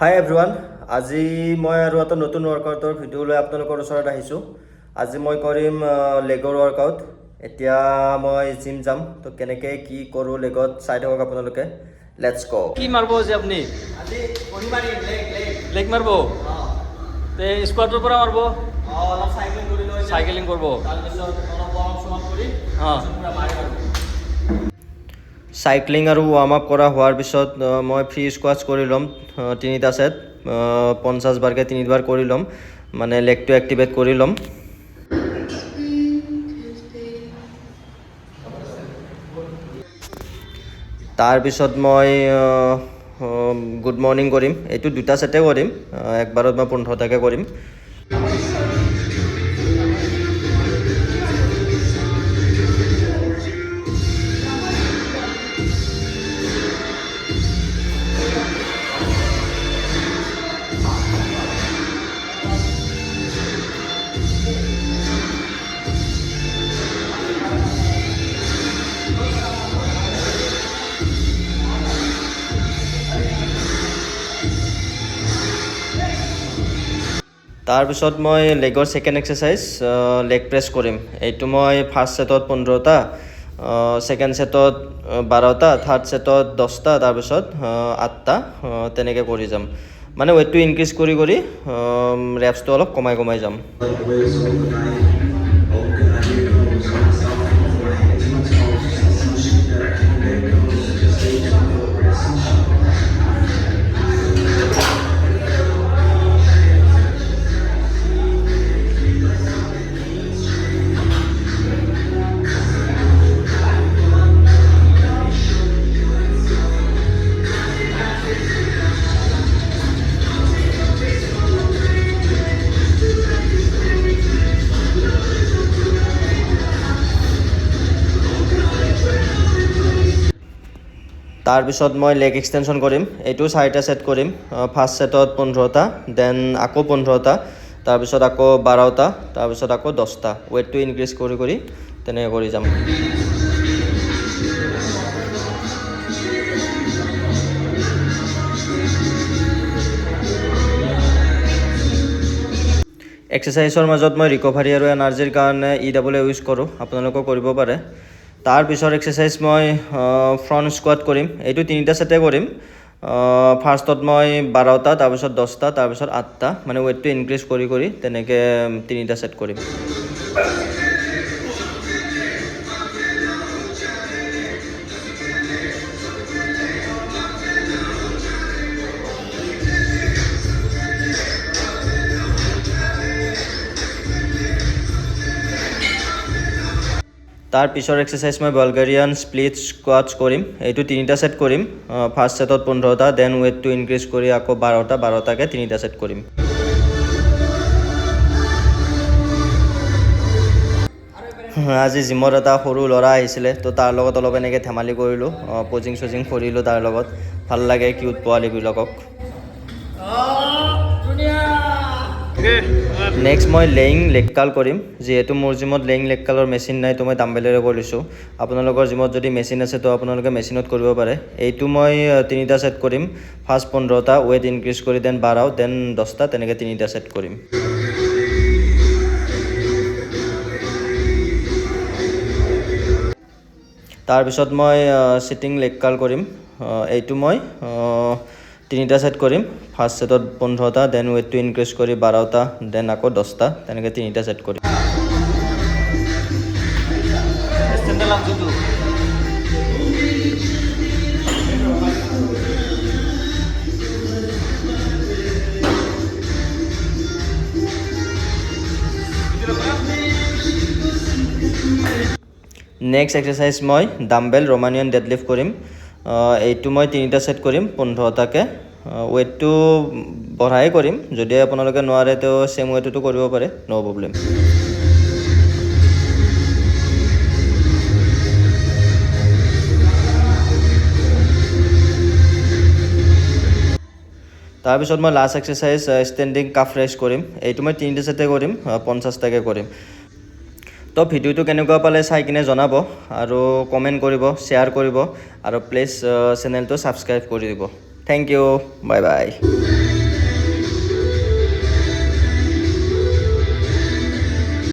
হাই everyone, আজি মই আৰু এটা নতুন ৱৰ্কআউটৰ ভিডিঅ' লৈ আপোনালোকৰ ওচৰত আহিছোঁ। আজি মই কৰিম লেগৰ ৱৰ্কআউট। এতিয়া মই জিম যাম, তো কেনেকৈ কি কৰোঁ লেগত চাই থাকক আপোনালোকে। লেটছ গ'। কি মাৰিব আজি আপুনি? আজি ভৰি মাৰিম, লেগ মাৰিব? তে স্কোৱাডৰ পৰা মাৰিব? অলপ চাইক্লিং কৰি লৈ চাইকেলিং কৰিব? তাৰপিছত অলপ ৱাৰ্ম চৱাৰ্ম কৰি অঁ চাইক্লিং আৰু ৱাৰ্ম আপ কৰা হোৱাৰ পিছত মই ফ্ৰী স্কোৱাটছ কৰি ল'ম 3টা ছেট 50 বাৰকৈ 3বাৰ কৰি ল'ম, মানে লেগটো এক্টিভেট কৰি ল'ম। তাৰপিছত মই গুড মৰ্ণিং কৰিম। এইটো 2টা ছেটে কৰিম, একবাৰত মই 15টাকৈ কৰিম। তাৰপিছত মই লেগৰ ছেকেণ্ড এক্সাৰচাইজ লেগ প্ৰেছ কৰিম। এইটো মই ফাৰ্ষ্ট ছেটত 15টা, ছেকেণ্ড ছেটত 12টা, থাৰ্ড ছেটত 10টা, তাৰপিছত 8টা, তেনেকৈ কৰি যাম। মানে ৱেইটটো ইনক্ৰিজ কৰি কৰি ৰেপছটো অলপ কমাই কমাই যাম। তাৰপিছত মই লেগ এক্সটেনশ্যন কৰিম। এইটো 4টা ছেট কৰিম। ফাৰ্ষ্ট ছেটত 15টা, দেন আকৌ 15টা, তাৰপিছত আকৌ 12টা, তাৰপিছত আকৌ 10টা। ৱেইটটো ইনক্ৰিজ কৰি কৰি তেনেকৈ কৰি যাম। এক্সাৰচাইজৰ মাজত মই ৰিকভাৰী আৰু এনাৰ্জিৰ কাৰণে EW ইউজ কৰোঁ, আপোনালোকেও কৰিব পাৰে। তাৰপিছৰ এক্সাৰচাইজ মই ফ্ৰণ্ট স্কোৱাট কৰিম। এইটো 3টা ছেটে কৰিম। ফাৰ্ষ্টত মই 12টা, তাৰপিছত 10টা, তাৰপিছত 8টা, মানে ৱেইটটো ইনক্ৰিজ কৰি কৰি তেনেকৈ 3টা ছেট কৰিম। তাৰ পিছৰ এক্সাৰচাইজ মই বালগেৰিয়ান স্প্লিট স্কোৱাটছ কৰিম। এইটো 3টা ছেট কৰিম। ফাৰ্ষ্ট ছেটত 15টা, দেন ৱেইটটো ইনক্ৰিজ কৰি আকৌ 12টাকৈ 3টা ছেট কৰিম। আজি জিমত এটা সৰু ল'ৰা আহিছিলে, তো তাৰ লগত অলপ এনেকৈ ধেমালি কৰিলোঁ, পজিং চজিং কৰিলোঁ তাৰ লগত। ভাল লাগে কিউট পোৱালিবিলাকক। নেক্সট মই লেইং লেগ কাৰ্ল কৰিম। যিহেতু মোৰ জিমত লেইং লেগ কাৰ্লৰ মেচিন নাই, তো মই ডাম্বেলেৰে কৰিছোঁ। আপোনালোকৰ জিমত যদি মেচিন আছে, তো আপোনালোকে মেচিনত কৰিব পাৰে। এইটো মই 3টা ছেট কৰিম। ফাৰ্ষ্ট 15টা, ৱেইট ইনক্ৰিজ কৰি দেন 12, দেন 10টা, তেনেকৈ 3টা ছেট কৰিম। তাৰপিছত মই ছিটিং লেগ কাৰ্ল কৰিম। এইটো মই 3টা ছেট কৰিম। ফাৰ্ষ্ট ছেটত 15টা, দেন ৱেইটটো ইনক্ৰিজ কৰি 12টা, দেন আকৌ 10টা, তেনেকৈ 3টা ছেট কৰিম। নেক্সট এক্সাৰচাইজ মই ডাম্বেল ৰোমানিয়ান ডেডলিফ্ট কৰিম। এইটো মই 3টা ছেট কৰিম 15টাকৈ। ৱেইটটো বঢ়াই কৰিম, যদি আপোনালোকে নোৱাৰে তো ছেম ৱেইটতো কৰিব পাৰে, ন' প্ৰব্লেম। তাৰপিছত মই last exercise standing calf raise কৰিম। এইটো মই 3টা ছেটে কৰিম, 50টাকৈ কৰিম। তো ভিডিঅ'টো কেনেকুৱা পালে চাই কিনে জনাব, আৰু কমেণ্ট কৰিব, শ্বেয়াৰ কৰিব, আৰু প্লিজ চেনেলটো ছাবস্ক্ৰাইব কৰি দিব। Thank you, bye by.